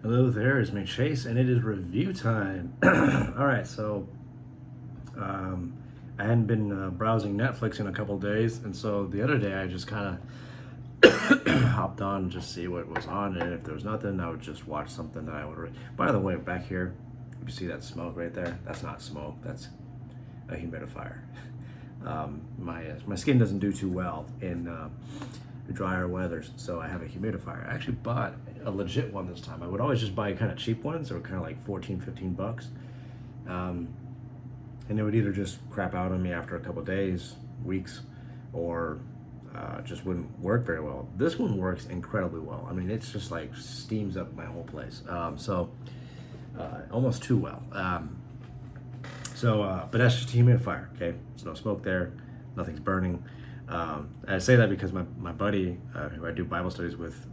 Hello there, it's me Chase, and it is review time. All right, so I hadn't been browsing Netflix in a couple days, and so the other day I just kind of hopped on and just see what was on, and if there was nothing, I would just watch something that I would. By the way, back here, you see that smoke right there? That's not smoke. That's a humidifier. My skin doesn't do too well in drier weathers, so I have a humidifier. I actually bought a legit one this time. I would always just buy kind of cheap ones, or kind of like 14, 15 bucks. And it would either just crap out on me after a couple days, weeks, or just wouldn't work very well. This one works incredibly well. I mean, it's just like steams up my whole place. Almost too well. But that's just a humidifier, okay? There's no smoke there, nothing's burning. I say that because my buddy, who I do Bible studies with,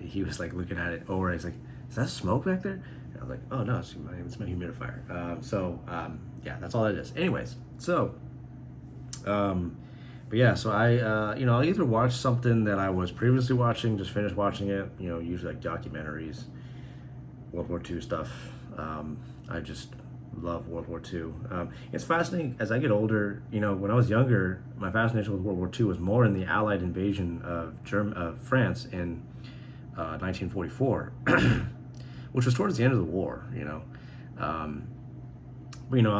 he was like looking at it over, and he's like, "Is that smoke back there?" And I was like, "Oh no, it's my humidifier." Yeah, that's all it is. Anyways, but yeah, so I'll either watch something that I was previously watching, just finished watching it, usually like documentaries, World War II stuff. I just love World War II. It's fascinating as I get older. When I was younger, my fascination with World War II was more in the Allied invasion of France in 1944, which was towards the end of the war. But I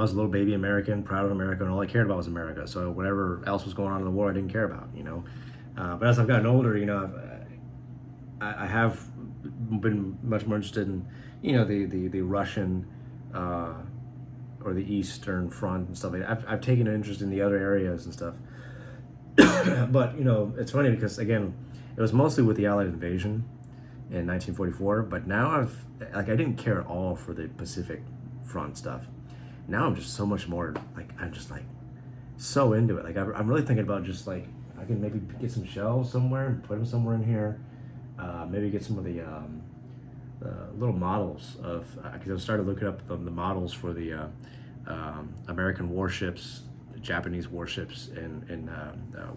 was a little baby American, proud of America, and all I cared about was America. So whatever else was going on in the war, I didn't care about. But as I've gotten older, I have been much more interested in the Russian or the Eastern Front and stuff like that. I've taken an interest in the other areas and stuff. But it's funny because again, it was mostly with the Allied invasion in 1944. But now I didn't care at all for the Pacific Front stuff. Now I'm just so much more I'm just so into it. I'm really thinking about just I can maybe get some shells somewhere and put them somewhere in here. Maybe get some of the little models of, because I started looking up the models for the American warships, Japanese warships in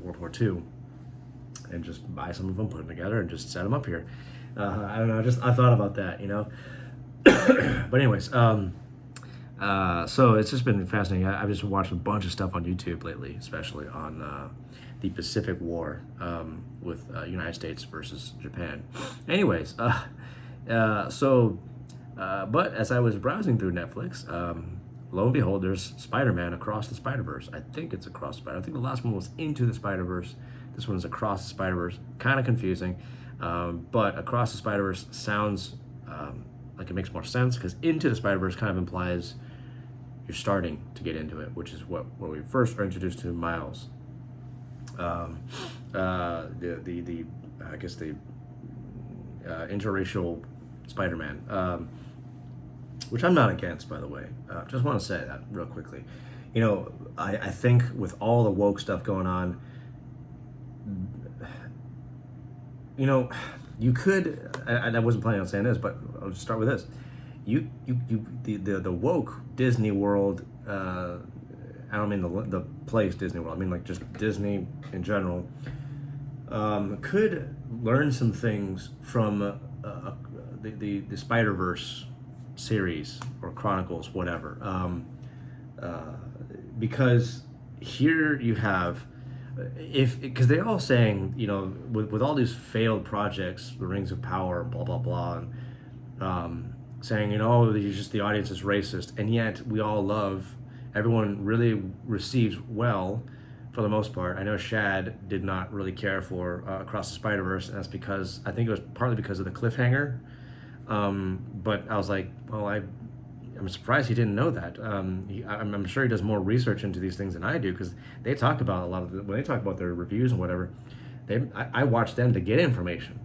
World War II, and just buy some of them, put them together, and just set them up here. I don't know. I thought about that, But anyways, so it's just been fascinating. I've just watched a bunch of stuff on YouTube lately, especially on the Pacific War with United States versus Japan. Anyways, but as I was browsing through Netflix, lo and behold, there's Spider-Man Across the Spiderverse. I think it's Across the Spider. I think the last one was Into the Spiderverse. This one is Across the Spiderverse. Kind of confusing, but Across the Spiderverse sounds like it makes more sense, because Into the Spiderverse kind of implies you're starting to get into it, which is what we first are introduced to Miles. Interracial Spider-Man, which I'm not against, by the way. Just want to say that real quickly. I think with all the woke stuff going on, you could, I wasn't planning on saying this, but I'll just start with this. The woke Disney World, I don't mean the place Disney World, I mean just Disney in general, could learn some things from the Spiderverse series or Chronicles, whatever. Because here you have, because they're all saying, with all these failed projects, the Rings of Power, blah blah blah, and saying, the audience is racist, and yet we all love, everyone really receives well, for the most part. I know Shad did not really care for Across the Spider-Verse, and that's because, I think it was partly because of the cliffhanger. But I was like, well, I'm surprised he didn't know that. I'm sure he does more research into these things than I do, because they talk about a lot of when they talk about their reviews and whatever, I watch them to get information,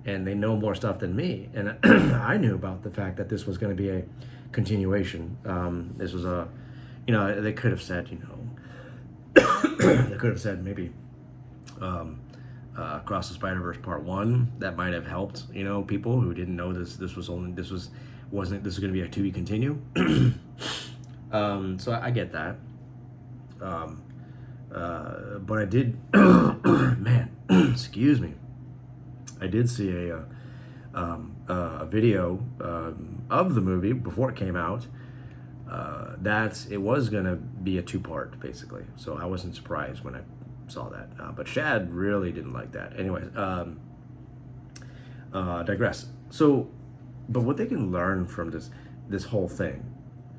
and they know more stuff than me. And I knew about the fact that this was going to be a continuation. This was they could have said, they could have said maybe Across the Spider-Verse Part 1. That might have helped, people who didn't know this was going to be a to be continue. So I get that. But I did, man, excuse me. I did see a video of the movie before it came out, that it was gonna be a two-part basically. So I wasn't surprised when I saw that. But Shad really didn't like that. Anyways, digress. So, but what they can learn from this whole thing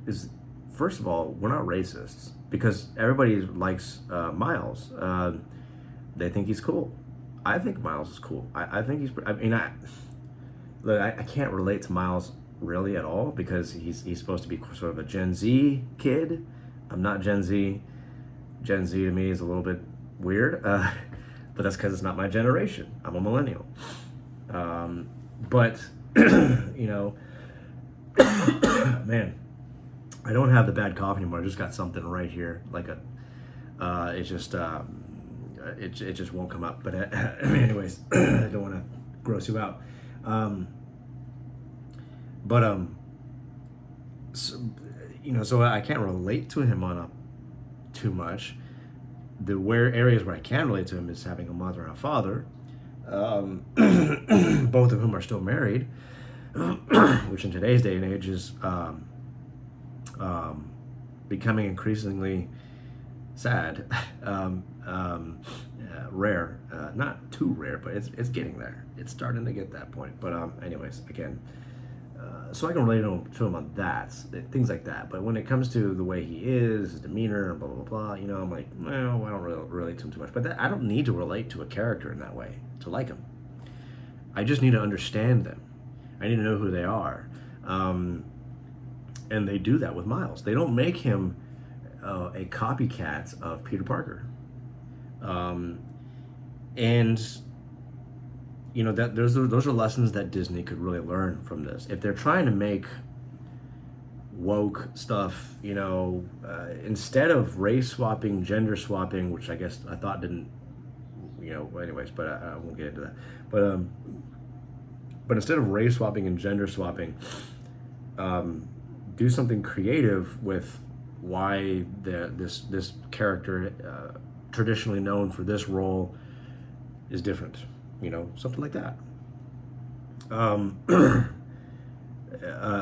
is, first of all, we're not racists because everybody likes Miles. They think he's cool. I think Miles is cool. I think he's. I mean, look, I can't relate to Miles really at all because he's supposed to be sort of a Gen Z kid. I'm not Gen Z. Gen Z to me is a little bit weird, but that's because it's not my generation. I'm a millennial. But you know, man, I don't have the bad cough anymore. I just got something right here, like it just won't come up. But anyways, I don't want to gross you out. So, you know, so I can't relate to him on too much. The areas where I can relate to him is having a mother and a father, both of whom are still married, which in today's day and age is becoming increasingly sad, rare, not too rare, but it's getting there. It's starting to get that point. But anyways, again, so I can relate to him on that, things like that. But when it comes to the way he is, his demeanor, and blah blah blah, you know, I'm like, well, I don't really relate to him too much. But I don't need to relate to a character in that way to like him. I just need to understand them. I need to know who they are, and they do that with Miles. They don't make him a copycat of Peter Parker, and you know that those are lessons that Disney could really learn from this. If they're trying to make woke stuff, you know, instead of race swapping, gender swapping, which I guess I thought didn't, you know, anyways, but I won't get into that. But instead of race swapping and gender swapping, do something creative with why this character, traditionally known for this role, is different. You know, something like that.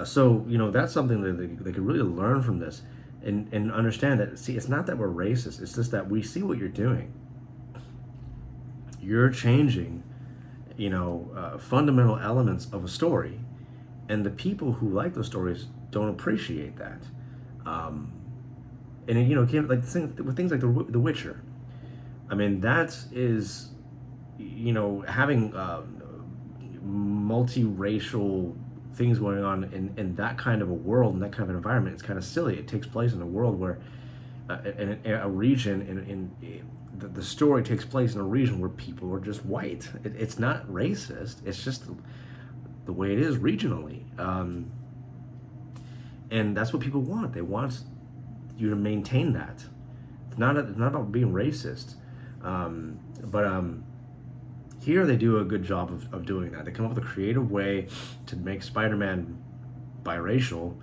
So, you know, that's something that they could really learn from this and understand that, see, it's not that we're racist. It's just that we see what you're doing. You're changing, you know, fundamental elements of a story. And the people who like those stories don't appreciate that. And, you know, like with things like The Witcher. I mean, that is, you know, having multiracial things going on in that kind of a world, in that kind of an environment, it's kind of silly. It takes place in a world where, in a region, the story takes place in a region where people are just white. It's not racist. It's just the way it is regionally. And that's what people want. They want you to maintain that. It's not about being racist. But here they do a good job of doing that. They come up with a creative way to make Spider-Man biracial.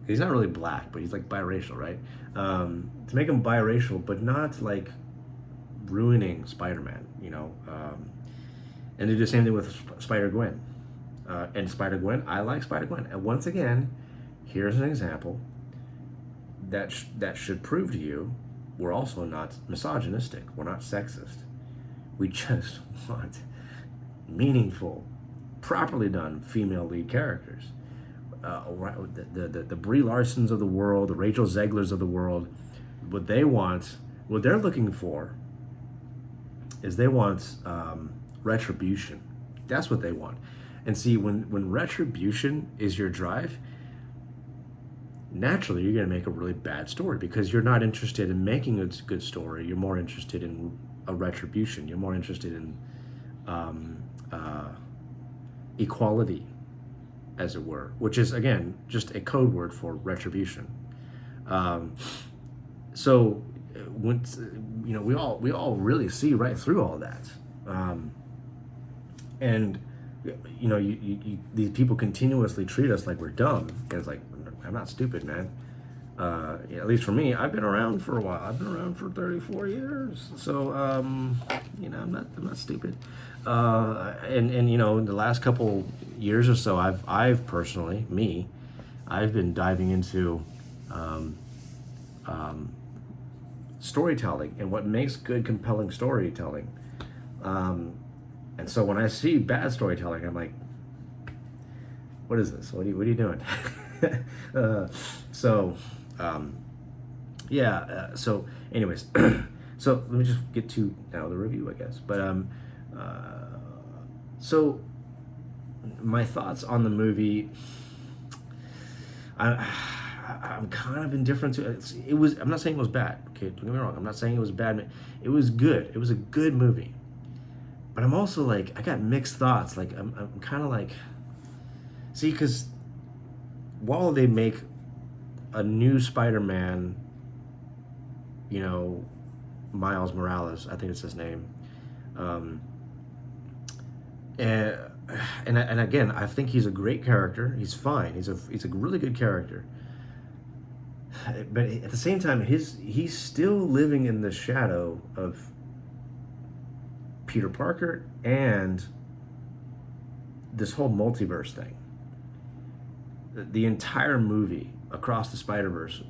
He's not really black, but he's like biracial, right? To make him biracial, but not like ruining Spider-Man, you know? And they do the same thing with Spider-Gwen. And Spider-Gwen, I like Spider-Gwen. And once again, here's an example that should prove to you we're also not misogynistic. We're not sexist. We just want meaningful, properly done female lead characters. The Brie Larsons of the world, the Rachel Zeglers of the world, what they're looking for is they want retribution. That's what they want. And see, when retribution is your drive, naturally you're going to make a really bad story because you're not interested in making a good story. You're more interested in a retribution. You're more interested in equality, as it were, which is, again, just a code word for retribution. So, when, you know, we all really see right through all that, and you know, these people continuously treat us like we're dumb. And it's like, I'm not stupid, man. At least for me, I've been around for a while. I've been around for 34 years, so you know, I'm not stupid. And you know, in the last couple years or so, I've personally, I've been diving into storytelling and what makes good, compelling storytelling. And so when I see bad storytelling, I'm like, what is this? What are you doing? uh, so, yeah. So, anyways, so let me just get to now the review, I guess. But so my thoughts on the movie. I'm kind of indifferent to it. It was. I'm not saying it was bad. Okay, don't get me wrong. I'm not saying it was bad. It was good. It was a good movie. But I'm also like, I got mixed thoughts. Like I'm kind of like, see, because while they make a new Spider-Man, you know, Miles Morales, I think it's his name, and and again, I think he's a great character. He's fine. He's a really good character. But at the same time, he's still living in the shadow of Peter Parker and this whole multiverse thing. The entire movie, Across the Spider-Verse,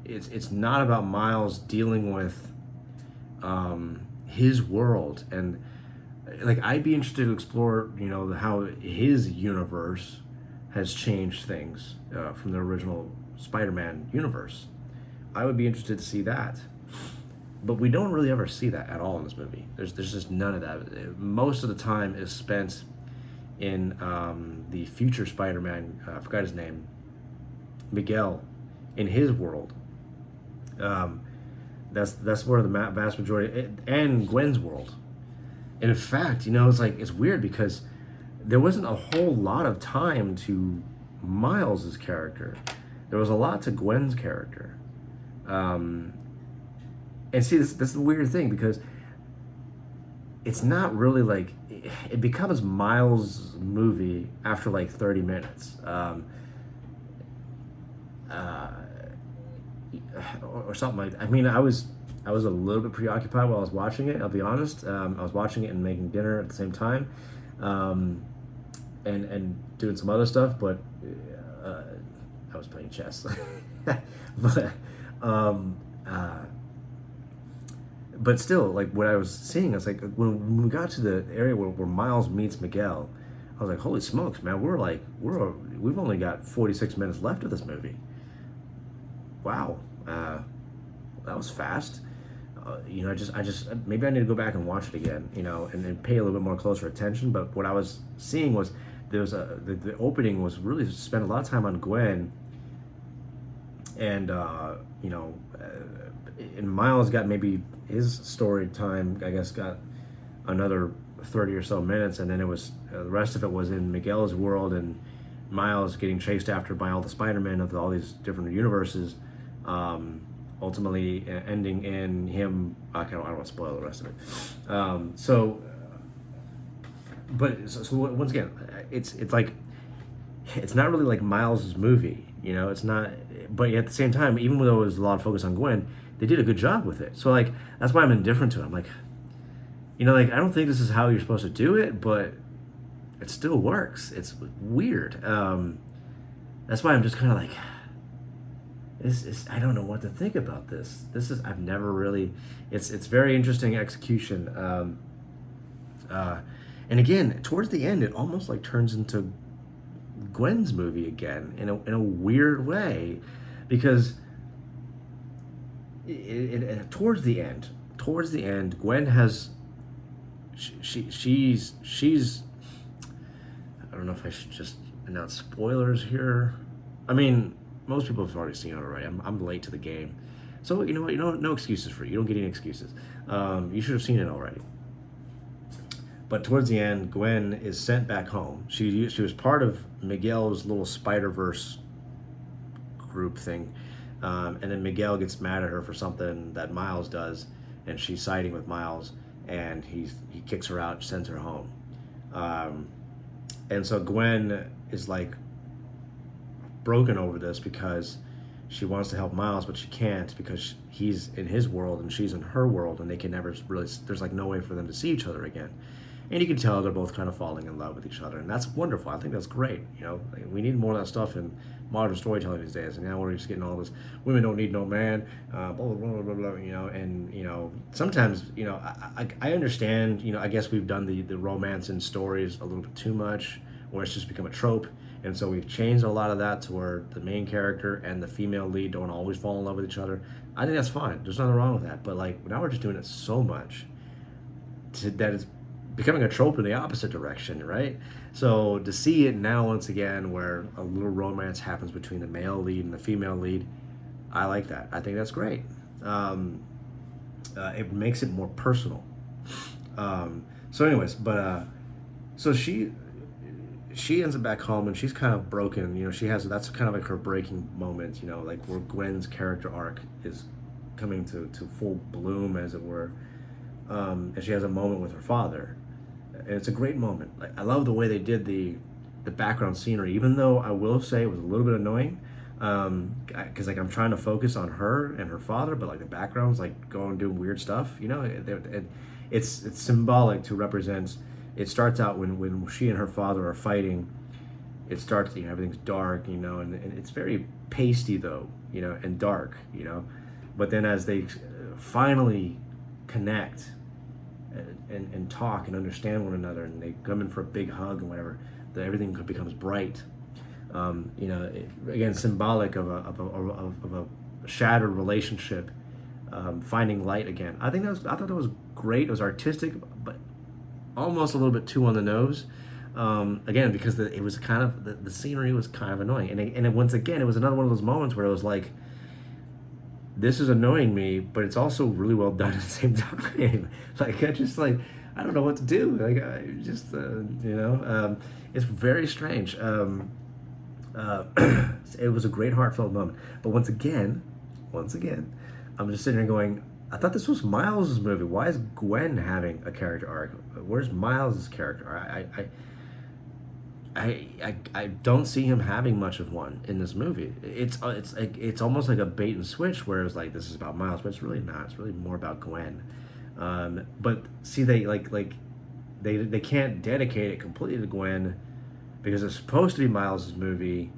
it's not about Miles dealing with his world, and like I'd be interested to explore, you know, how his universe has changed things from the original Spider-Man universe. I would be interested to see that, but we don't really ever see that at all in this movie. There's just none of that. Most of the time is spent in the future Spider-Man. I forgot his name. Miguel, in his world. That's where the vast majority, and Gwen's world. And in fact, you know, it's weird because there wasn't a whole lot of time to Miles's character. There was a lot to Gwen's character. And see, this is the weird thing because it's not really like, it becomes Miles' movie after like 30 minutes. Or something like that. I mean, I was a little bit preoccupied while I was watching it, I'll be honest. I was watching it and making dinner at the same time, and doing some other stuff, but I was playing chess. But still, like what I was seeing, I was like, when we got to the area where Miles meets Miguel, I was like, holy smokes, man, we've only got 46 minutes left of this movie. Wow, that was fast. You know, I just maybe I need to go back and watch it again, you know, and pay a little bit more closer attention. But what I was seeing was the opening was really spent a lot of time on Gwen, and you know, and Miles got maybe his story time, I guess, got another 30 or so minutes, and then it was the rest of it was in Miguel's world and Miles getting chased after by all the Spider-Men of all these different universes. Ultimately ending in him. I don't want to spoil the rest of it. So once again, it's like it's not really like Miles's movie, you know. It's not, but at the same time, even though it was a lot of focus on Gwen, they did a good job with it. So like that's why I'm indifferent to it. I'm like, you know, like I don't think this is how you're supposed to do it, but it still works. It's weird. That's why I'm just kind of like, I don't know what to think about this. I've never really, it's very interesting execution. And again, towards the end, it almost like turns into Gwen's movie again in a weird way, because towards the end, Gwen has, she's I don't know if I should just announce spoilers here. I mean, most people have already seen it already. I'm late to the game. So, you know what? No excuses for you. You don't get any excuses. You should have seen it already. But towards the end, Gwen is sent back home. She was part of Miguel's little Spiderverse group thing. And then Miguel gets mad at her for something that Miles does, and she's siding with Miles, and he kicks her out, sends her home. And so Gwen is like broken over this because she wants to help Miles, but she can't because he's in his world and she's in her world, and they can never really, there's like no way for them to see each other again. and you can tell they're both kind of falling in love with each other, and that's wonderful. I think that's great. Like, we need more of that stuff in modern storytelling these days. And now we're just getting all this women don't need no man, blah blah blah blah blah. And sometimes I understand. I guess we've done the romance in stories a little bit too much, where it's just become a trope. And so we've changed a lot of that to where the main character and the female lead don't always fall in love with each other. I think that's fine. There's nothing wrong with that. But like now we're just doing it so much that it's becoming a trope in the opposite direction, right? So to see it now once again where a little romance happens between the male lead and the female lead, I like that. I think that's great. It makes it more personal. So anyways, so she ends up back home and she's kind of broken. That's kind of like her breaking moment. Like where Gwen's character arc is coming to full bloom, as it were. And she has a moment with her father, and it's a great moment. Like I love the way they did the background scenery, even though I will say it was a little bit annoying, because like I'm trying to focus on her and her father, but like the background's like going doing weird stuff. It's symbolic to represent. It starts out when she and her father are fighting. It starts, everything's dark, and it's very pasty though, and dark, But then as they finally connect and talk and understand one another, and they come in for a big hug and whatever, everything becomes bright. Again, symbolic of a shattered relationship, finding light again. I thought that was great. It was artistic, but almost a little bit too on the nose. Again, because it was kind of the scenery was kind of annoying, and once again, it was another one of those moments where it was like, this is annoying me, but it's also really well done at the same time. Like I don't know what to do. Like I just it's very strange. It was a great heartfelt moment, but once again, I'm just sitting there going, I thought this was Miles' movie. Why is Gwen having a character arc? Where's Miles' character? I don't see him having much of one in this movie. It's almost like a bait and switch, where it's like this is about Miles, but it's really not. It's really more about Gwen. But see, they can't dedicate it completely to Gwen, because it's supposed to be Miles' movie,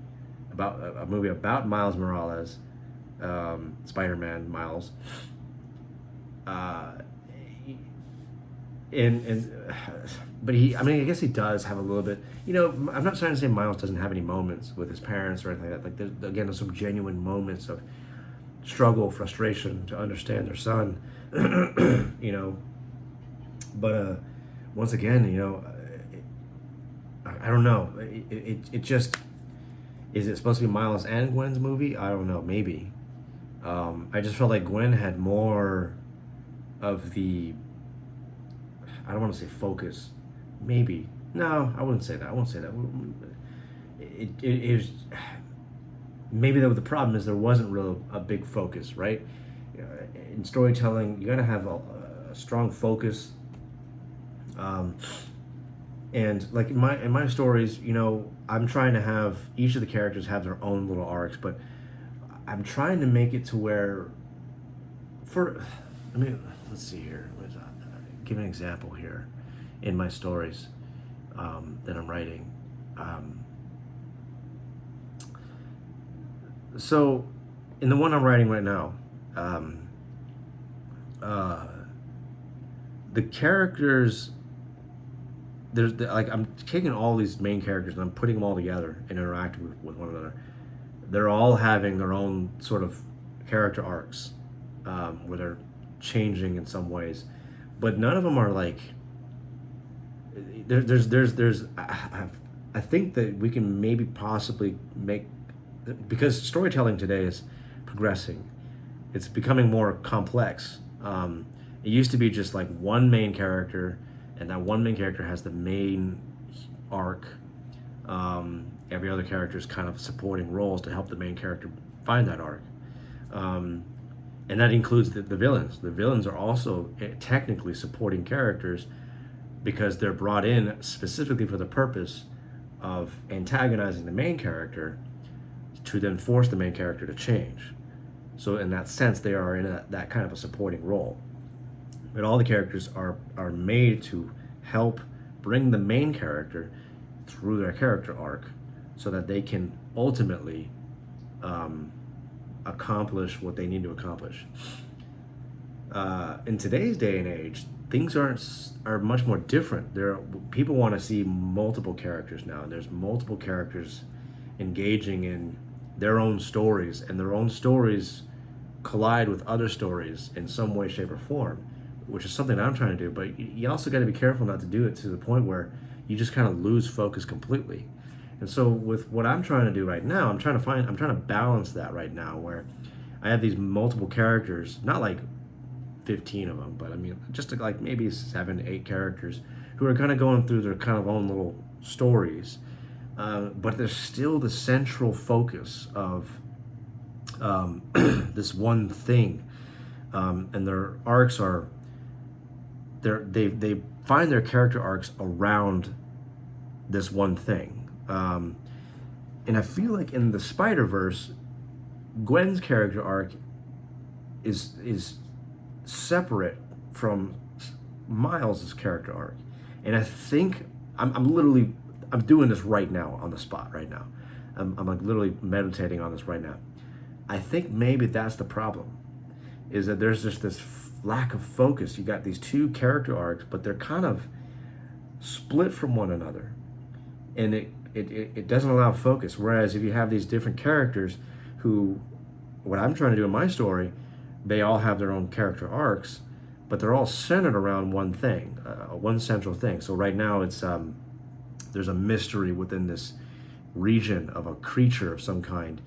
about a movie about Miles Morales, Spider-Man Miles. But I guess he does have a little bit. I'm not trying to say Miles doesn't have any moments with his parents or anything like that. Like there's some genuine moments of struggle, frustration to understand their son. But once again, I don't know. It just, is it supposed to be Miles and Gwen's movie? I don't know. Maybe. I just felt like Gwen had more of the, I don't want to say focus, maybe. No, I wouldn't say that. It was, maybe the problem is there wasn't really a big focus, right? In storytelling, you got to have a strong focus. And like in my stories, I'm trying to have each of the characters have their own little arcs, but I'm trying to make it to where, let's see here. Give an example here in my stories that I'm writing. So in the one I'm writing right now, the characters, I'm taking all these main characters and I'm putting them all together and interacting with one another. They're all having their own sort of character arcs, where they're changing in some ways, but none of them are like. I think that we can maybe possibly make, because storytelling today is progressing. It's becoming more complex. It used to be just like one main character, and that one main character has the main arc. Every other character is kind of supporting roles to help the main character find that arc. And that includes the villains. The villains are also technically supporting characters, because they're brought in specifically for the purpose of antagonizing the main character to then force the main character to change. So in that sense, they are in that kind of a supporting role. But all the characters are made to help bring the main character through their character arc so that they can ultimately accomplish what they need to accomplish. In today's day and age, things are much more different. People want to see multiple characters now, and there's multiple characters engaging in their own stories, and their own stories collide with other stories in some way, shape, or form, which is something I'm trying to do. But you also got to be careful not to do it to the point where you just kind of lose focus completely. And so with what I'm trying to do right now, I'm trying to balance that right now, where I have these multiple characters, not like 15 of them, but I mean just like maybe 7, 8 characters who are kind of going through their kind of own little stories, but there's still the central focus of this one thing, and their arcs are they find their character arcs around this one thing, and I feel like in the Spider-Verse, Gwen's character arc is separate from Miles' character arc, and I think I'm doing this right now on the spot right now. I'm like literally meditating on this right now. I think maybe that's the problem, is that there's just this lack of focus. You got these two character arcs, but they're kind of split from one another, and it doesn't allow focus. Whereas if you have these different characters who, what I'm trying to do in my story, they all have their own character arcs, but they're all centered around one thing, one central thing. So right now it's there's a mystery within this region of a creature of some kind,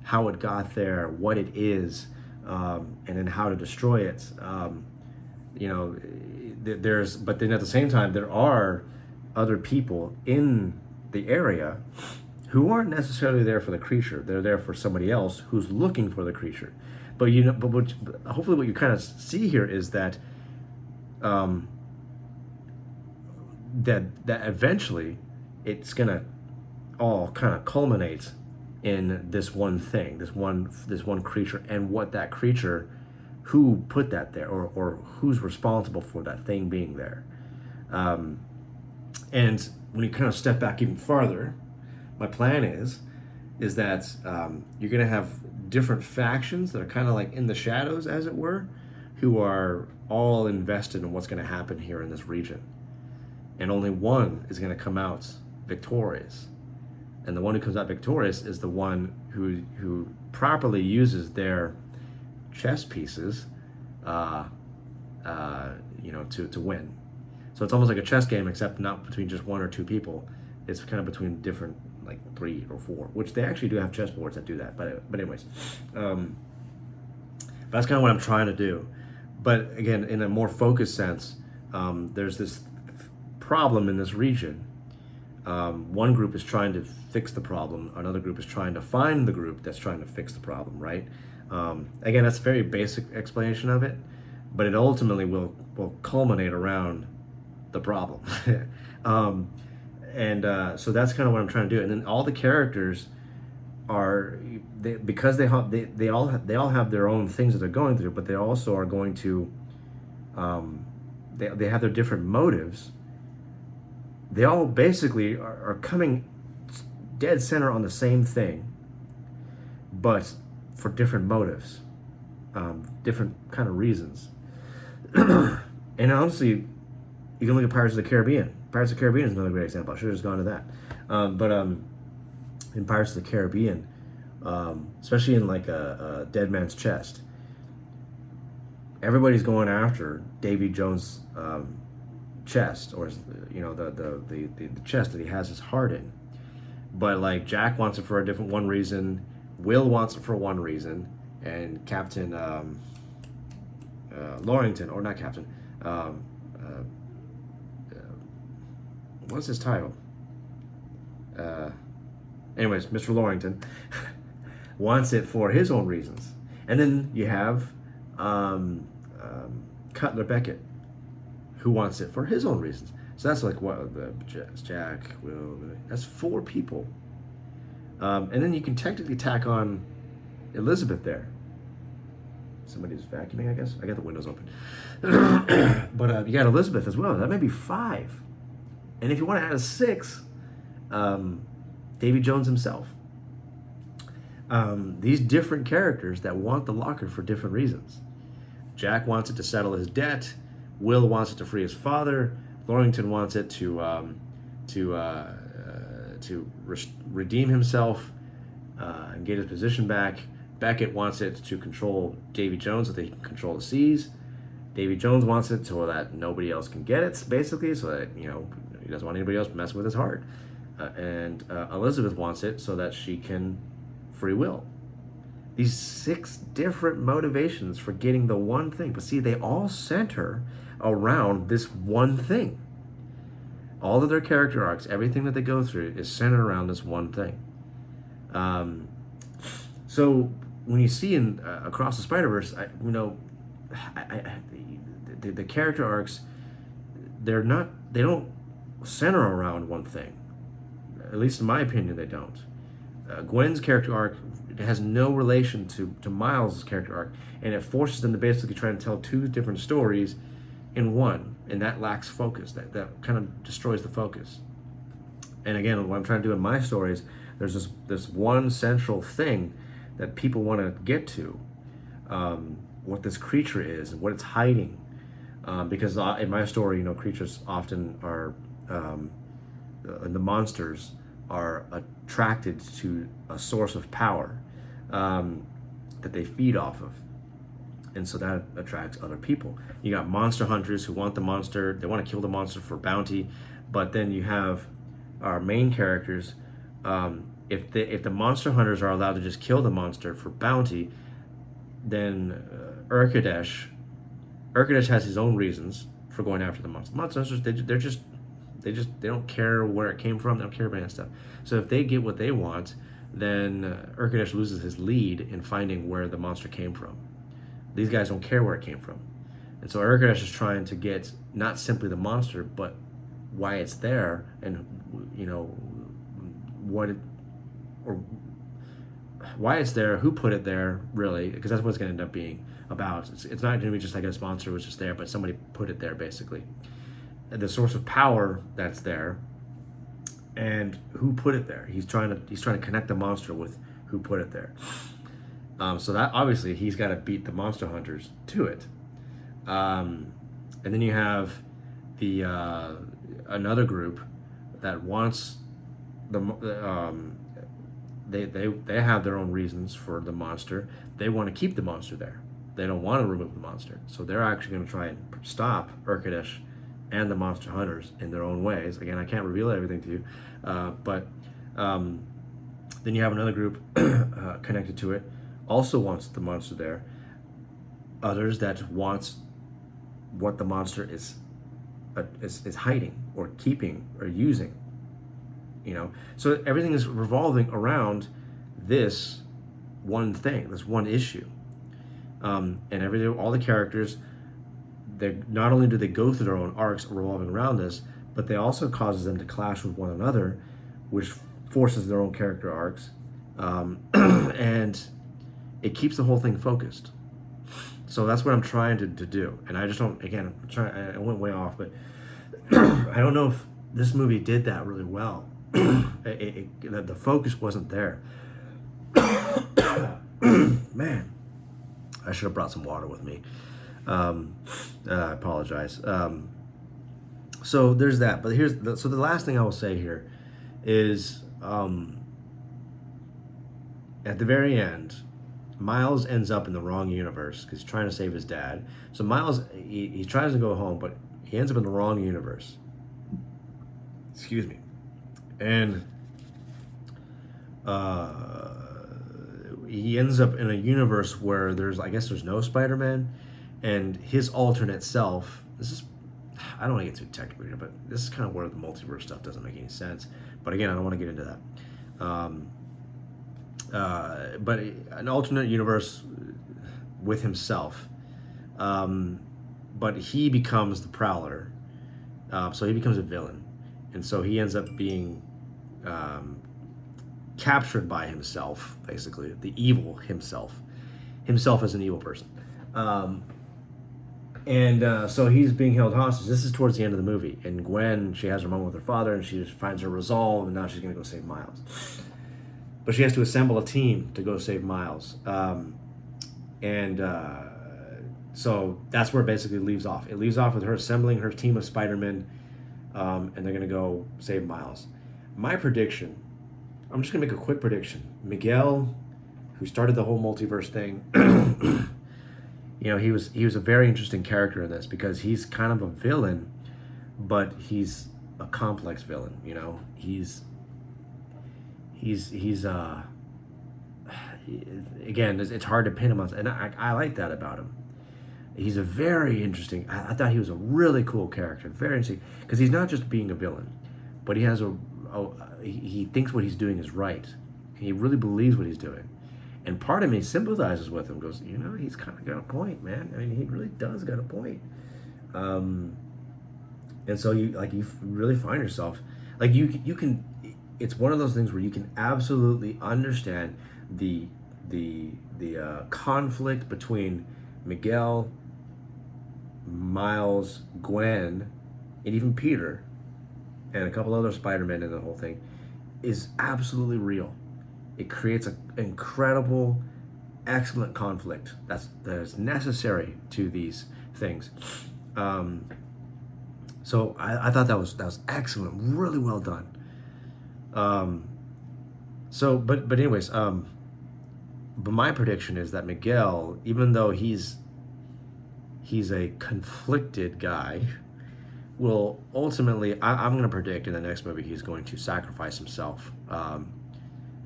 how it got there, what it is, and then how to destroy it. But then at the same time, there are other people in the area who aren't necessarily there for the creature. They're there for somebody else who's looking for the creature. But hopefully what you kind of see here is that that eventually it's gonna all kind of culminate in this one thing, this one creature, and what that creature, who put that there, or who's responsible for that thing being there. And when you kind of step back even farther, my plan is that you're going to have different factions that are kind of like in the shadows, as it were, who are all invested in what's going to happen here in this region. And only one is going to come out victorious. And the one who comes out victorious is the one who properly uses their chess pieces, to win. So it's almost like a chess game, except not between just one or two people. It's kind of between different, like 3 or 4, which they actually do have chessboards that do that. But anyways, that's kind of what I'm trying to do. But again, in a more focused sense, there's this problem in this region. One group is trying to fix the problem. Another group is trying to find the group that's trying to fix the problem, right? Again, that's a very basic explanation of it, but it ultimately will culminate around the problem. So that's kind of what I'm trying to do. And then all the characters because they all have their own things that they're going through, but they also are going to they have their different motives. They all basically are coming dead center on the same thing, but for different motives, different kind of reasons. And honestly, you can look at Pirates of the Caribbean. Pirates of the Caribbean is another great example. I should have just gone to that. In Pirates of the Caribbean, especially in like a Dead Man's Chest, everybody's going after Davy Jones' chest, or the chest that he has his heart in. But like Jack wants it for a different one reason, Will wants it for one reason, and Captain Lorrington, or not Captain, what's his title? Anyways, Mr. Lorrington wants it for his own reasons. And then you have Cutler Beckett, who wants it for his own reasons. So that's like Jack, Will, that's 4 people. And then you can technically tack on Elizabeth there. Somebody's vacuuming, I guess. I got the windows open. But you got Elizabeth as well. That may be 5. And if you want to add a sixth, Davy Jones himself. These different characters that want the locker for different reasons. Jack wants it to settle his debt. Will wants it to free his father. Thornton wants it to redeem himself and get his position back. Beckett wants it to control Davy Jones so they can control the seas. Davy Jones wants it so that nobody else can get it, basically, so that, he doesn't want anybody else messing with his heart. And Elizabeth wants it so that she can free Will. These 6 different motivations for getting the one thing. But see, they all center around this one thing. All of their character arcs, everything that they go through is centered around this one thing. So when you see in Across the Spiderverse, the character arcs, they don't center around one thing. At least in my opinion, they don't. Gwen's character arc has no relation to Miles' character arc, and it forces them to basically try and tell 2 different stories in one, and that lacks focus. That kind of destroys the focus. And again, what I'm trying to do in my stories, there's this one central thing that people want to get to, what this creature is and what it's hiding. Because in my story, creatures often are, the monsters are attracted to a source of power that they feed off of. And so that attracts other people. You got monster hunters who want the monster, they want to kill the monster for bounty, but then you have our main characters. If the monster hunters are allowed to just kill the monster for bounty, then Urkadesh has his own reasons for going after the monster. Monsters, they don't care where it came from. They don't care about any of that stuff. So if they get what they want, then Urkadesh loses his lead in finding where the monster came from. These guys don't care where it came from. And so Urkadesh is trying to get not simply the monster, but why it's there, and why it's there, who put it there, really, because that's what it's going to end up being about. It's not going to be just like this monster was just there, but somebody put it there, basically. The source of power that's there, and who put it there. He's trying to connect the monster with who put it there. So that obviously he's got to beat the monster hunters to it. And then you have the another group that wants they have their own reasons for the monster. They want to keep the monster there. They don't want to remove the monster. So they're actually going to try and stop Urkadesh and the monster hunters in their own ways. Again, I can't reveal everything to you, but then you have another group connected to it, also wants the monster there. Others that wants what the monster is hiding or keeping or using. So everything is revolving around this one thing, this one issue, and all the characters. They not only do they go through their own arcs revolving around this, but they also causes them to clash with one another, which forces their own character arcs, and it keeps the whole thing focused. So that's what I'm trying to do, and I just don't. Again, I went way off, but I don't know if this movie did that really well. The focus wasn't there. Man, I should have brought some water with me. I apologize. So there's that. But so the last thing I will say here is, at the very end, Miles ends up in the wrong universe because he's trying to save his dad. So Miles, he tries to go home, but he ends up in the wrong universe. Excuse me. And he ends up in a universe where there's no Spider-Man, and his alternate self. I don't want to get too technical here, but this is kind of where the multiverse stuff doesn't make any sense. But again, I don't want to get into that. But an alternate universe with himself. But he becomes the Prowler. So he becomes a villain. And so he ends up being captured by himself, basically. The evil himself. Himself as an evil person. And so he's being held hostage. This is towards the end of the movie. And Gwen, she has her moment with her father, and she just finds her resolve, and now she's going to go save Miles. But she has to assemble a team to go save Miles. And so that's where it basically leaves off. It leaves off with her assembling her team of Spider-Men, and they're going to go save Miles. My prediction, I'm just going to make a quick prediction. Miguel, who started the whole multiverse thing, you know, he was a very interesting character in this because he's kind of a villain, but he's a complex villain. You know, he's again, it's hard to pin him on, and I like that about him. He's a very interesting. I thought he was a really cool character, very interesting, because he's not just being a villain, but he has he thinks what he's doing is right. He really believes what he's doing. And part of me sympathizes with him, goes, you know, he's kind of got a point, man. I mean, he really does got a point. And so you really find yourself, like you can, it's one of those things where you can absolutely understand the conflict between Miguel, Miles, Gwen, and even Peter, and a couple other Spider-Men in the whole thing, is absolutely real. It creates an incredible, excellent conflict that is necessary to these things. So I thought that was excellent, really well done. So, but anyways, but my prediction is that Miguel, even though he's a conflicted guy, will ultimately, I'm going to predict in the next movie he's going to sacrifice himself.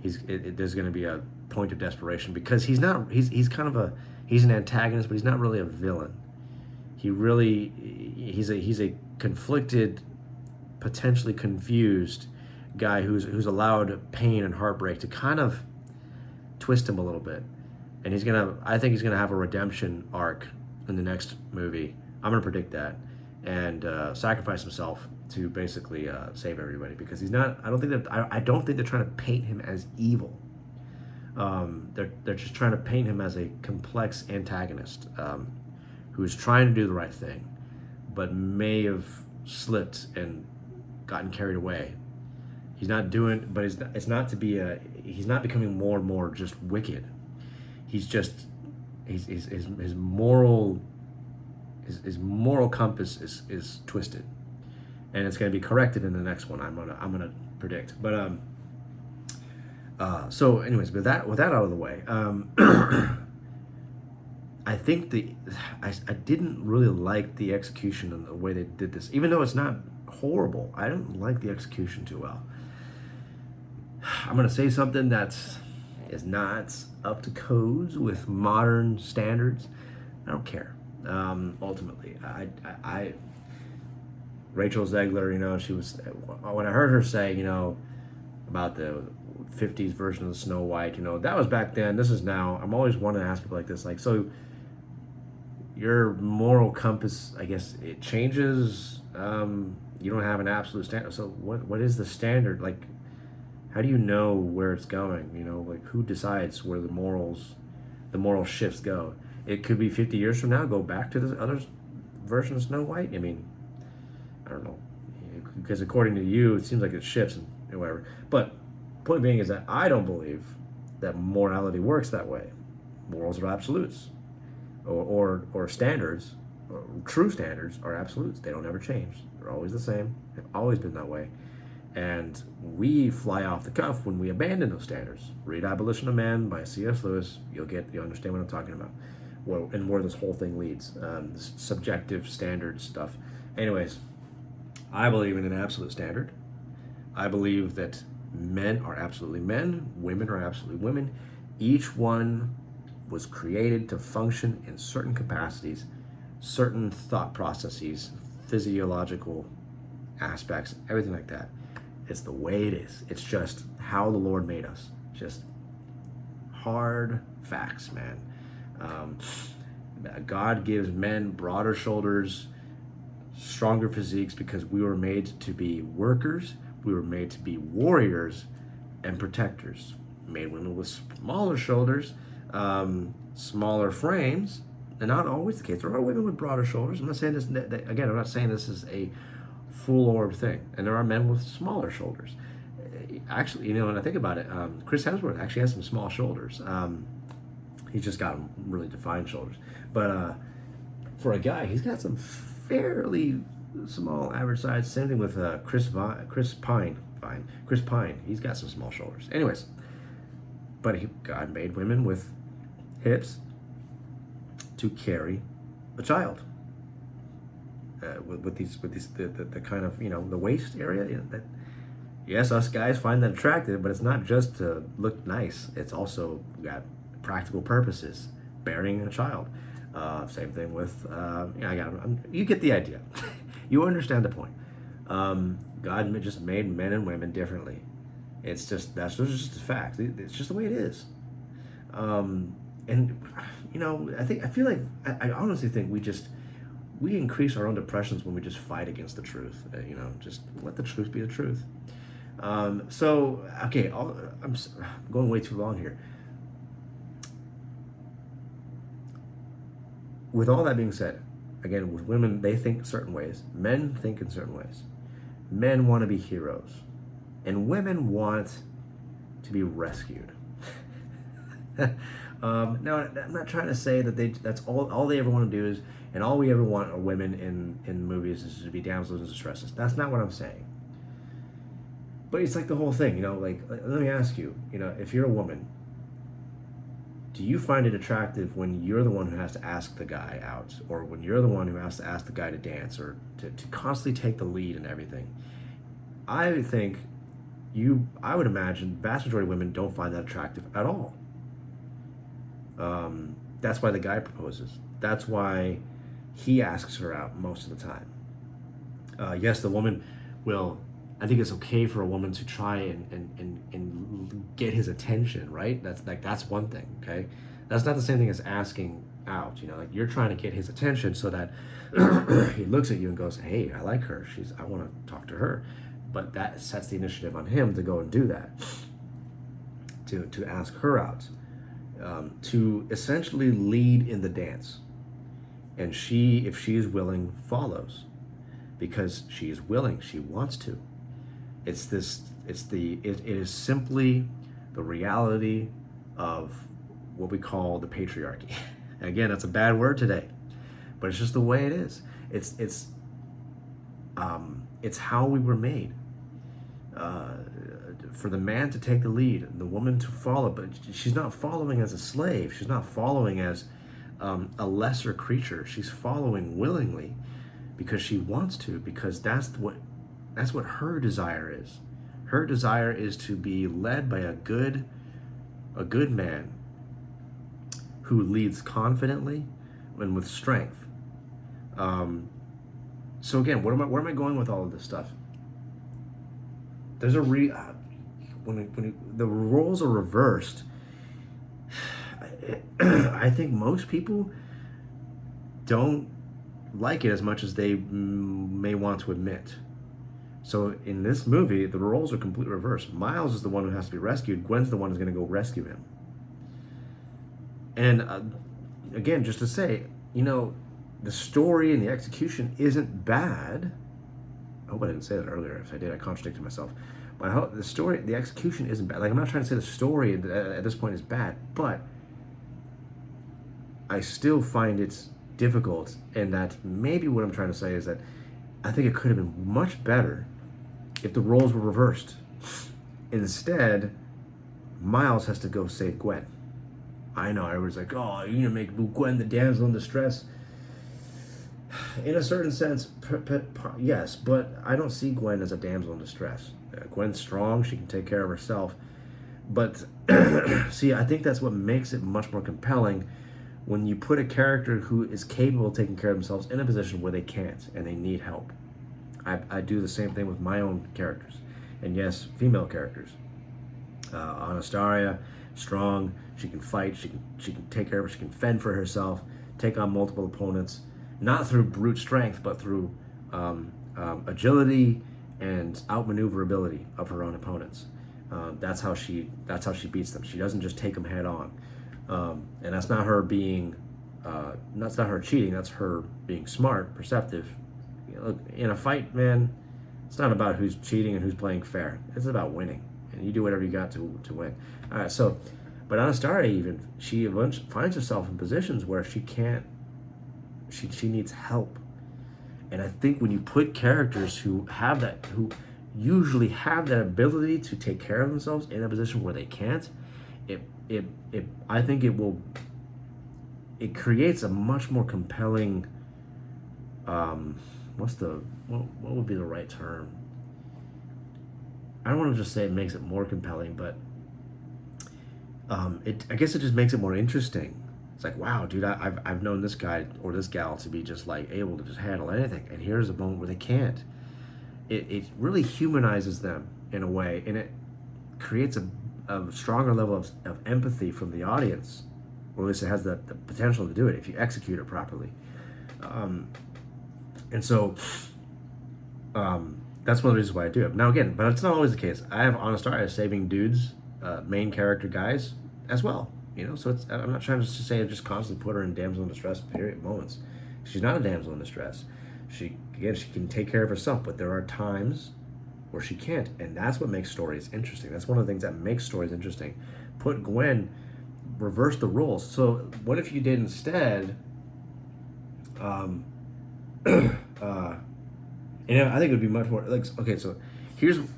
There's going to be a point of desperation because he's an antagonist, but he's not really a villain. He's a conflicted, potentially confused guy who's allowed pain and heartbreak to kind of twist him a little bit, and I think he's gonna have a redemption arc in the next movie. I'm gonna predict that, and sacrifice himself to basically save everybody, because he's not. I don't think they're trying to paint him as evil. They're just trying to paint him as a complex antagonist who's trying to do the right thing, but may have slipped and gotten carried away. He's not doing, but it's not to be he's not becoming more and more just wicked. He's just his moral compass is twisted, and it's going to be corrected in the next one. I'm gonna predict. But so anyways, with that out of the way, I think I didn't really like the execution and the way they did this, even though it's not horrible. I didn't like the execution too well. I'm gonna say something that is not up to codes with modern standards. I don't care. Ultimately, I Rachel Zegler, you know, she was, when I heard her say, you know, about the 50s version of the Snow White, you know, that was back then. This is now. I'm always wanting to ask people like this, like, so your moral compass, I guess, it changes. You don't have an absolute standard. So what is the standard? Like, how do you know where it's going? You know, like, who decides where the moral shifts go? It could be 50 years from now, go back to the other version of Snow White. I mean, I don't know, because according to you, it seems like it shifts and whatever. But point being is that I don't believe that morality works that way. Morals are absolutes, or standards, or true standards are absolutes. They don't ever change. They're always the same. They've always been that way. And we fly off the cuff when we abandon those standards. Read Abolition of Man by C.S. Lewis. You'll understand what I'm talking about. And where this whole thing leads. This subjective standard stuff. Anyways, I believe in an absolute standard. I believe that men are absolutely men, women are absolutely women. Each one was created to function in certain capacities, certain thought processes, physiological aspects, everything like that. It's the way it is. It's just how the Lord made us. Just hard facts, man. God gives men broader shoulders, stronger physiques, because we were made to be workers. We were made to be warriors and protectors. Made women with smaller shoulders, smaller frames, and not always the case. There are women with broader shoulders. I'm not saying this, again, I'm not saying this is a full orb thing. And there are men with smaller shoulders. Actually, when I think about it, Chris Hemsworth actually has some small shoulders. He's just got really defined shoulders. But for a guy, he's got some fairly small, average size. Same thing with Chris Pine. He's got some small shoulders. Anyways, but God made women with hips to carry a child. With these the kind of the waist area that, yes, us guys find that attractive, but it's not just to look nice. It's also got practical purposes. Bearing a child. Same thing with you get the idea. You understand the point. God just made men and women differently. It's just that's just a fact. It's just the way it is. And I feel like I honestly think we increase our own depressions when we just fight against the truth. Just let the truth be the truth. So okay, I'm going way too long here. With all that being said, again, with women, they think certain ways. Men think in certain ways. Men want to be heroes, and women want to be rescued. Now, I'm not trying to say that that's all they ever want to do is, and all we ever want are women in movies is to be damsels in distress. That's not what I'm saying. But it's like the whole thing, like, let me ask you, if you're a woman, do you find it attractive when you're the one who has to ask the guy out, or when you're the one who has to ask the guy to dance, or to constantly take the lead and everything? I would imagine vast majority of women don't find that attractive at all. That's why the guy proposes. That's why he asks her out most of the time. Yes, the woman will. I think it's okay for a woman to try and get his attention, right? That's one thing, okay? That's not the same thing as asking out, like you're trying to get his attention so that he looks at you and goes, hey, I like her. I want to talk to her. But that sets the initiative on him to go and do that, to ask her out, to essentially lead in the dance. And if she is willing, follows, because she is willing, she wants to. It is simply the reality of what we call the patriarchy. Again, that's a bad word today, but it's just the way it is. It's how we were made. For the man to take the lead, the woman to follow, but she's not following as a slave. She's not following as a lesser creature. She's following willingly because she wants to, because that's what her desire is. Her desire is to be led by a good man who leads confidently and with strength. So again, where am I going with all of this stuff? There's when the roles are reversed, I think most people don't like it as much as they may want to admit. So in this movie, the roles are completely reversed. Miles is the one who has to be rescued. Gwen's the one who's going to go rescue him. And again, just to say, the story and the execution isn't bad. I hope I didn't say that earlier. If I did, I contradicted myself. But I hope the execution isn't bad. Like, I'm not trying to say the story at this point is bad, but I still find it difficult, and that maybe what I'm trying to say is that I think it could have been much better if the roles were reversed. Instead, Miles has to go save Gwen. I know, everybody's like, oh, you're going to make Gwen the damsel in distress. In a certain sense, yes, but I don't see Gwen as a damsel in distress. Gwen's strong, she can take care of herself. But, see, I think that's what makes it much more compelling when you put a character who is capable of taking care of themselves in a position where they can't and they need help. I do the same thing with my own characters. And yes, female characters. Anastasia, strong, she can fight, she can take care of her, she can fend for herself, take on multiple opponents, not through brute strength, but through agility and outmaneuverability of her own opponents. That's how she beats them. She doesn't just take them head on. And that's not her being that's not her cheating. That's her being smart, perceptive. Look, in a fight, man, it's not about who's cheating and who's playing fair. It's about winning, and you do whatever you got to win. All right, so, but Anastasia even she eventually finds herself in positions where she can't. She needs help, and I think when you put characters who usually have that ability to take care of themselves in a position where they can't, it I think it creates a much more compelling. What would be the right term? I don't want to just say it makes it more compelling, but I guess it just makes it more interesting. It's like, wow, dude, I've known this guy or this gal to be just like able to just handle anything, and here's a moment where they can't. It really humanizes them in a way, and it creates a stronger level of empathy from the audience, or at least it has the potential to do it if you execute it properly. And so that's one of the reasons why I do it. Now again, but it's not always the case. I have Anastasia saving dudes, main character guys as well. So I'm not trying to say I just constantly put her in damsel in distress period moments. She's not a damsel in distress. She can take care of herself, but there are times where she can't, and that's what makes stories interesting. That's one of the things that makes stories interesting. Put Gwen, reverse the roles. So what if you did instead? And I think it would be much more like, okay, so here's, I'm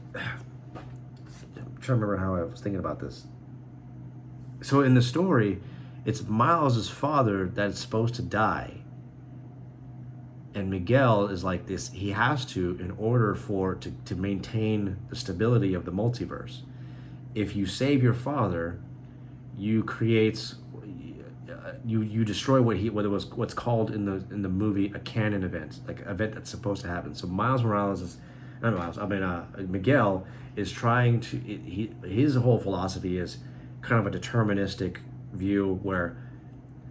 trying to remember how I was thinking about this. So in the story, it's Miles's father that's supposed to die, and Miguel is like this. He has to, in order to maintain the stability of the multiverse. If you save your father, you destroy what's called in the movie a canon event, like an event that's supposed to happen. So Miguel is trying to. His whole philosophy is kind of a deterministic view where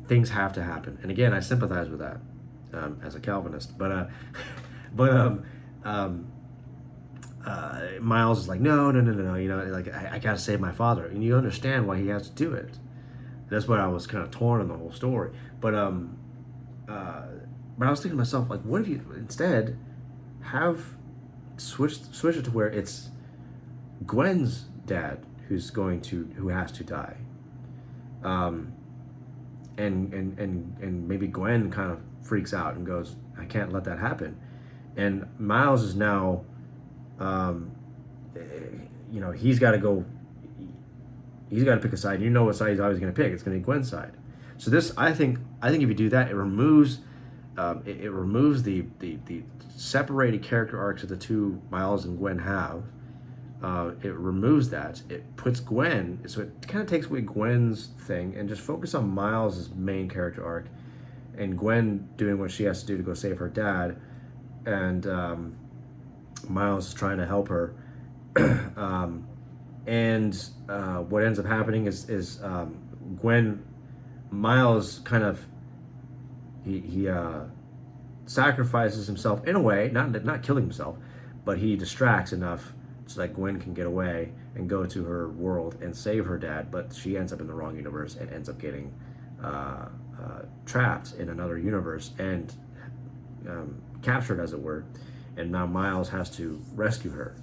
things have to happen. And again, I sympathize with that as a Calvinist. Miles is like, no. Like I gotta save my father, and you understand why he has to do it. That's why I was kind of torn on the whole story. But I was thinking to myself, like, what if you instead have switch it to where it's Gwen's dad who has to die, and maybe Gwen kind of freaks out and goes, I can't let that happen, and Miles is now, he's got to go. He's got to pick a side. You know what side he's always going to pick. It's going to be Gwen's side. So this, I think if you do that, it removes the separated character arcs that the two Miles and Gwen have. It removes that. It puts Gwen, so it kind of takes away Gwen's thing and just focus on Miles' main character arc, and Gwen doing what she has to do to go save her dad, and Miles is trying to help her. And what ends up happening is Miles kind of he sacrifices himself in a way, not killing himself, but he distracts enough so that Gwen can get away and go to her world and save her dad. But she ends up in the wrong universe and ends up getting trapped in another universe and captured, as it were. And now Miles has to rescue her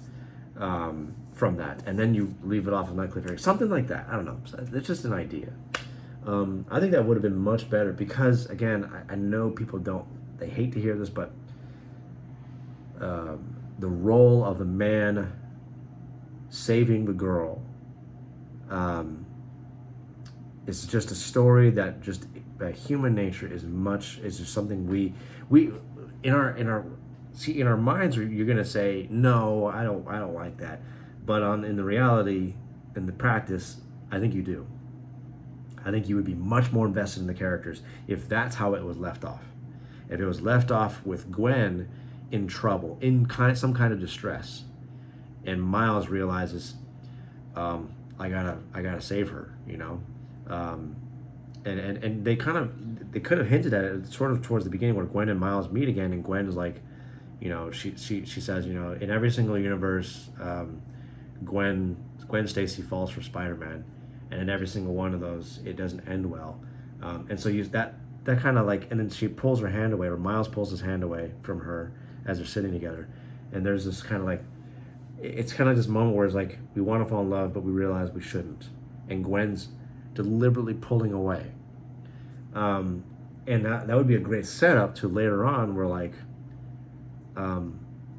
from that, and then you leave it off of that cliffhanger, something like that. I don't know. It's just an idea. I think that would have been much better because, again, I know people they hate to hear this, but the role of the man saving the girl is just a story that just human nature is just something we in our minds you're gonna say no, I don't like that, but in the reality, in the practice, I think you do. I think you would be much more invested in the characters if that's how it was left off. If it was left off with Gwen in trouble, in some kind of distress, and Miles realizes, I gotta save her, and they could have hinted at it sort of towards the beginning where Gwen and Miles meet again, and Gwen is like, she says, in every single universe, Gwen Stacy falls for Spider-Man, and in every single one of those, it doesn't end well, and so that that kind of like, and then she pulls her hand away, or Miles pulls his hand away from her as they're sitting together, and there's this kind of like, it's kind of this moment where it's like we want to fall in love, but we realize we shouldn't, and Gwen's deliberately pulling away, and that would be a great setup to later on, where like,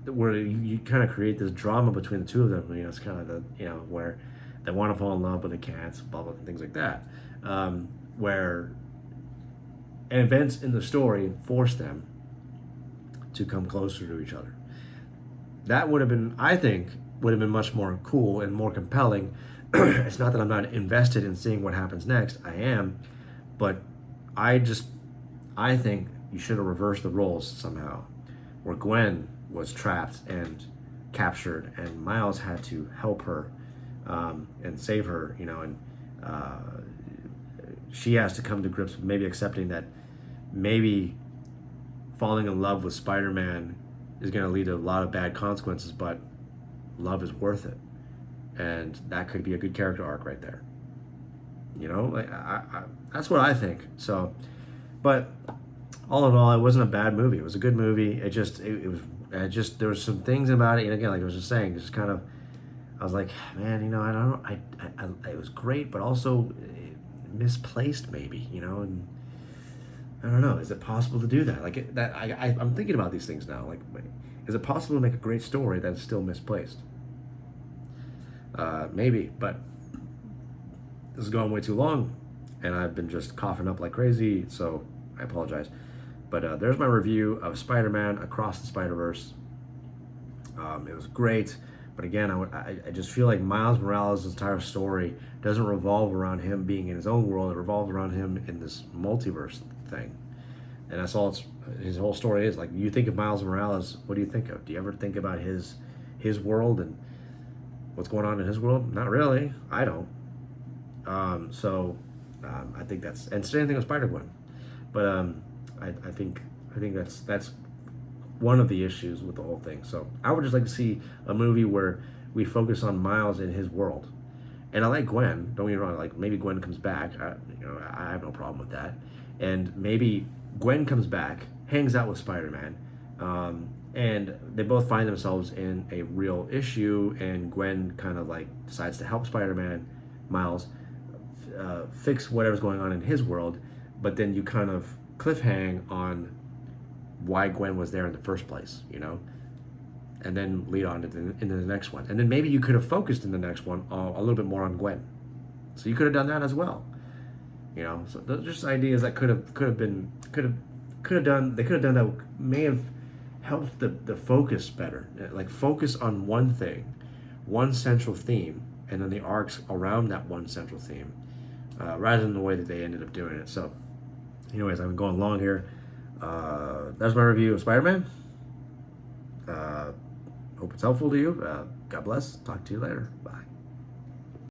where you kind of create this drama between the two of them. You know, it's kind of the, you know, where they want to fall in love but they can't, blah blah, and things like that, where and events in the story force them to come closer to each other. That would have been, I think, would have been much more cool and more compelling. It's not that I'm not invested in seeing what happens next. I am, but I think you should have reversed the roles somehow, where Gwen was trapped and captured, and Miles had to help her and save her. You know, and she has to come to grips with maybe accepting that maybe falling in love with Spider-Man is going to lead to a lot of bad consequences, but love is worth it, and that could be a good character arc right there. You know, like that's what I think. So, but all in all, it wasn't a bad movie. It was a good movie. It just there was some things about it, and again, like I was just saying, it's just kind of, I was like, man, you know, I don't know, it was great, but also misplaced maybe, you know, and I don't know. Is it possible to do that? Like that, I'm thinking about these things now. Like, is it possible to make a great story that is still misplaced? Maybe, but this is going way too long, and I've been just coughing up like crazy, so I apologize. But there's my review of Spider-Man Across the Spider-Verse. It was great, but again, I just feel like Miles Morales' entire story doesn't revolve around him being in his own world. It revolves around him in this multiverse thing, and that's all his whole story is. Like, you think of Miles Morales, what do you think of? Do you ever think about his world and what's going on in his world? Not really. I don't. I think that's, and same thing with Spider-Gwen, but I think that's one of the issues with the whole thing. So I would just like to see a movie where we focus on Miles in his world. And I like Gwen. Don't get me wrong. Like, maybe Gwen comes back. I have no problem with that. And maybe Gwen comes back, hangs out with Spider-Man, and they both find themselves in a real issue. And Gwen kind of like decides to help Spider-Man, Miles, fix whatever's going on in his world. But then you kind of cliffhang on why Gwen was there in the first place, you know, and then lead on into the next one. And then maybe you could have focused in the next one a little bit more on Gwen. So you could have done that as well, you know. So those are just ideas that could have done that may have helped the focus better. Like, focus on one thing, one central theme, and then the arcs around that one central theme, rather than the way that they ended up doing it. So anyways, I've been going long here. That's my review of Spider-Man. Hope it's helpful to you. God bless. Talk to you later. Bye.